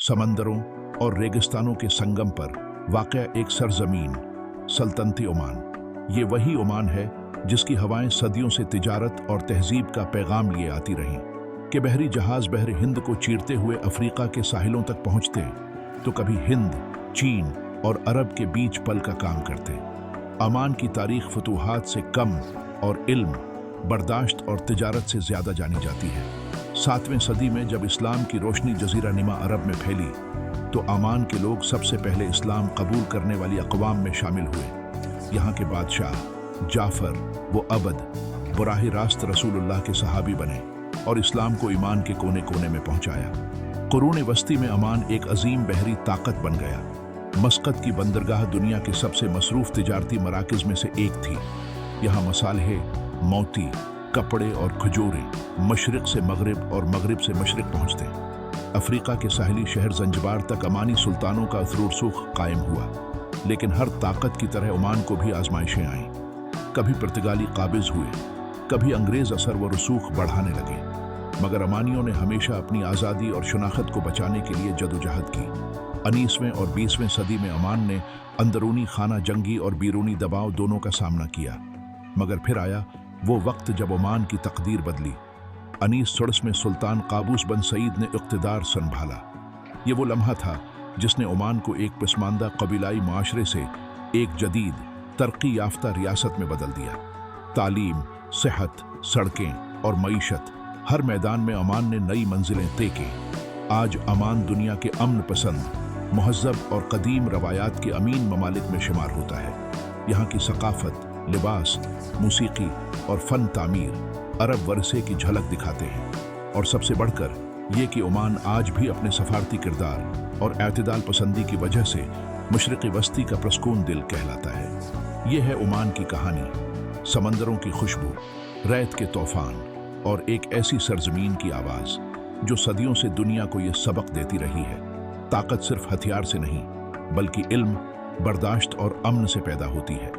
समंदरों और रेगिस्तानों के संगम पर वाक़या एक सरजमीन सल्तनती ओमान। ये वही ओमान है जिसकी हवाएं सदियों से तिजारत और तहजीब का पैगाम लिए आती रहीं कि बहरी जहाज बहर हिंद को चीरते हुए अफ्रीका के साहिलों तक पहुंचते तो कभी हिंद, चीन और अरब के बीच पल का काम करते। अमान की तारीख फतूहात से कम और इल्म, बर्दाश्त और तिजारत से ज़्यादा जानी जाती है। 7वीं सदी में जब इस्लाम की रोशनी जजीरा निमा अरब में फैली तो अमान के लोग सबसे पहले इस्लाम कबूल करने वाली अक़वाम में शामिल हुए। यहाँ के बादशाह जाफ़र व अबद बराह रास्त रसूलुल्लाह के सहाबी बने और इस्लाम को ईमान के कोने कोने में पहुँचाया। कुरून वस्ती में अमान एक अजीम बहरी ताकत बन गया। मस्कत की बंदरगाह दुनिया के सबसे मसरूफ़ तिजारती मराकज़ में से एक थी। यहाँ मसाले, मोती, कपड़े और खजूरें मशरिक़ से मगरिब और मगरिब से मशरिक़ पहुँचते। अफ्रीका के साहिली शहर जंजबार तक अमानी सुल्तानों का असर रसूख़ कायम हुआ। लेकिन हर ताकत की तरह ओमान को भी आजमाइशें आईं। कभी पुर्तगाली काबिज़ हुए, कभी अंग्रेज़ असर व रसूख़ बढ़ाने लगे, मगर अमानियों ने हमेशा अपनी आज़ादी और शनाख्त को बचाने के लिए जदोजहद की। 19वीं और 20वीं सदी में अमान ने अंदरूनी खाना जंगी और बैरूनी दबाव दोनों का सामना किया, मगर फिर आया वो वक्त जब ओमान की तकदीर बदली। 1960 में सुल्तान काबूस बन सईद ने इक़्तिदार संभाला। ये वो लम्हा था जिसने ओमान को एक पसमानदा कबीलाई माशरे से एक जदीद तरक्की याफ्ता रियासत में बदल दिया। तालीम, सेहत, सड़कें और मईशत, हर मैदान में अमान ने नई मंजिलें तय की। आज अमान दुनिया के अमन पसंद, महज़्ज़ब और कदीम रवायात के अमीन ममालिक में शुमार होता है। यहाँ की सकाफत, लिबास, मूसीकी और फ़न तामीर अरब वरसे की झलक दिखाते हैं। और सबसे बढ़कर ये कि ओमान आज भी अपने सफारती किरदार और एतदाल पसंदी की वजह से मशरिक़ी वस्ती का प्रस्कून दिल कहलाता है। ये है ओमान की कहानी, समंदरों की खुशबू, रेत के तूफ़ान और एक ऐसी सरजमीन की आवाज़ जो सदियों से दुनिया को ये सबक देती रही है। ताकत सिर्फ हथियार से नहीं बल्कि इल्म, बर्दाश्त और अमन से पैदा होती है।